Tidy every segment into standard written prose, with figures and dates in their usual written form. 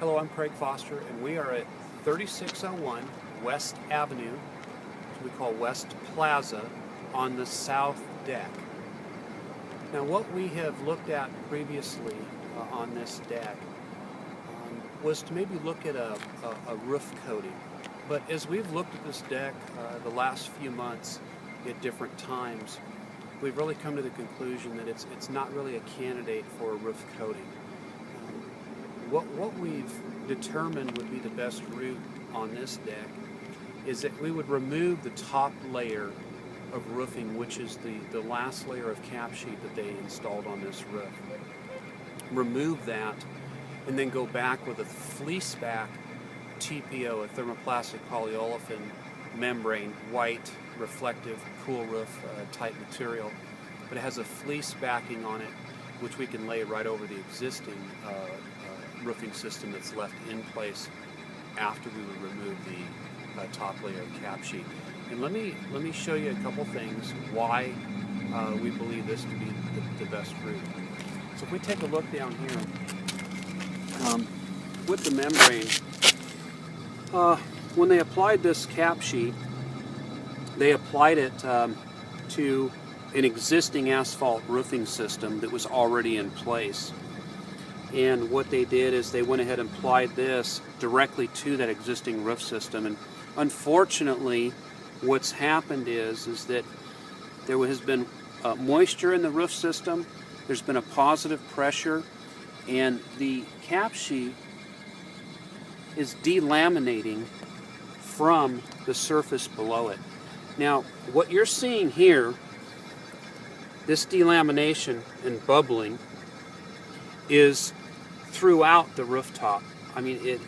Hello, I'm Craig Foster, and we are at 3601 West Avenue, which we call West Plaza, on the south deck. Now, what we have looked at previously on this deck was to maybe look at a roof coating. But as we've looked at this deck the last few months at different times, we've really come to the conclusion that it's not really a candidate for a roof coating. What we've determined would be the best route on this deck is that we would remove the top layer of roofing, which is the last layer of cap sheet that they installed on this roof. Remove that and then go back with a fleece back TPO, a thermoplastic polyolefin membrane, white, reflective, cool roof type material, but it has a fleece backing on it, which we can lay right over the existing roofing system that's left in place after we would remove the top layer of cap sheet. And let me show you a couple things why we believe this to be the best route. So if we take a look down here with the membrane, when they applied this cap sheet, they applied it to an existing asphalt roofing system that was already in place. And what they did is they went ahead and applied this directly to that existing roof system. And unfortunately, what's happened is that there has been moisture in the roof system, there's been a positive pressure, and the cap sheet is delaminating from the surface below it. Now, what you're seeing here, this delamination and bubbling, is throughout the rooftop. I mean,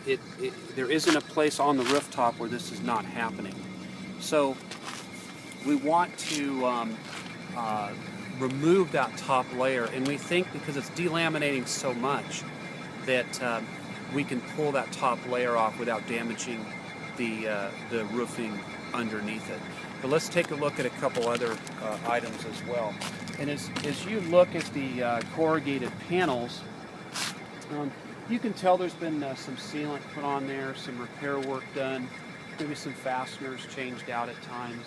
there isn't a place on the rooftop where this is not happening. So we want to remove that top layer, and we think because it's delaminating so much that we can pull that top layer off without damaging the roofing underneath it. But let's take a look at a couple other items as well. And as you look at the corrugated panels, you can tell there's been some sealant put on there, some repair work done, maybe some fasteners changed out at times.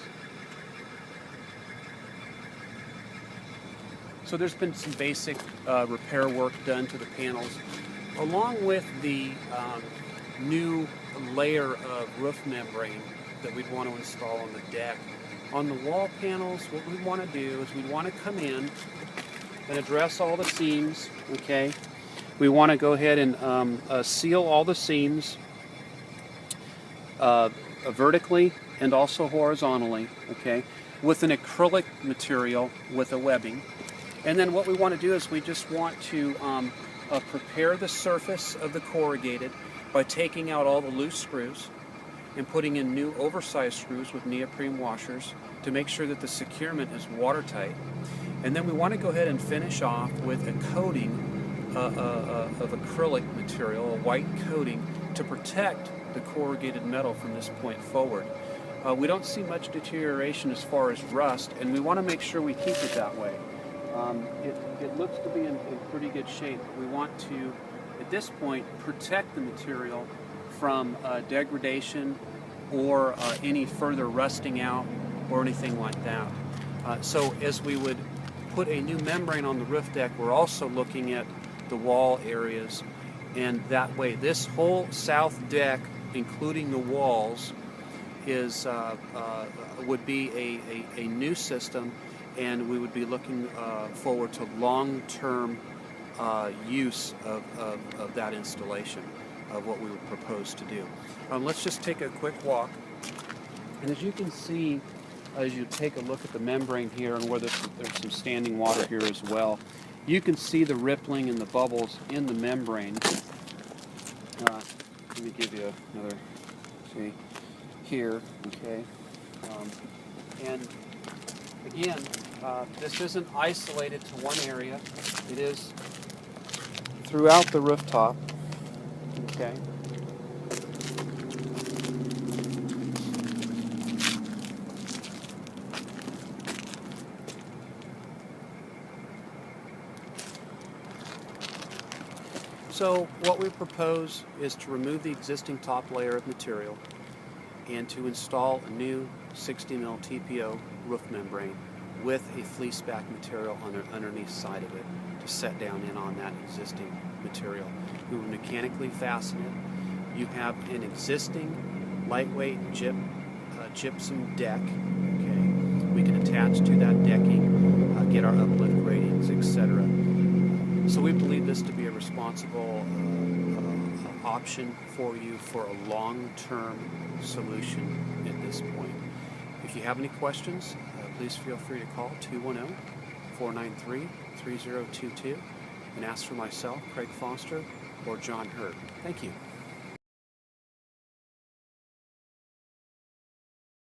So there's been some basic repair work done to the panels, along with the new layer of roof membrane that we'd want to install on the deck. On the wall panels, what we want to do is we want to come in and address all the seams, okay? We want to go ahead and seal all the seams vertically and also horizontally, okay, with an acrylic material with a webbing. And then what we want to do is we just want to prepare the surface of the corrugated by taking out all the loose screws and putting in new oversized screws with neoprene washers to make sure that the securement is watertight. And then we want to go ahead and finish off with a coating of acrylic material, a white coating, to protect the corrugated metal from this point forward. We don't see much deterioration as far as rust, and we want to make sure we keep it that way. It looks to be in pretty good shape. We want to, at this point, protect the material from degradation or any further rusting out or anything like that. So as we would put a new membrane on the roof deck, we're also looking at the wall areas, and that way this whole south deck, including the walls, is would be a new system, and we would be looking forward to long-term use of that installation of what we would propose to do. Let's just take a quick walk, and as you can see, as you take a look at the membrane here, and where there's some standing water here as well, you can see the rippling and the bubbles in the membrane. Let me give you another, see, here, okay. And again, this isn't isolated to one area. It is throughout the rooftop, okay. So what we propose is to remove the existing top layer of material and to install a new 60 mil TPO roof membrane with a fleece back material on the underneath side of it to set down in on that existing material. We will mechanically fasten it. You have an existing lightweight gypsum deck. Okay, we can attach to that decking, get our uplift ratings, etc. So we believe this to be a responsible option for you for a long-term solution at this point. If you have any questions, please feel free to call 210-493-3022 and ask for myself, Craig Foster, or John Hurt. Thank you.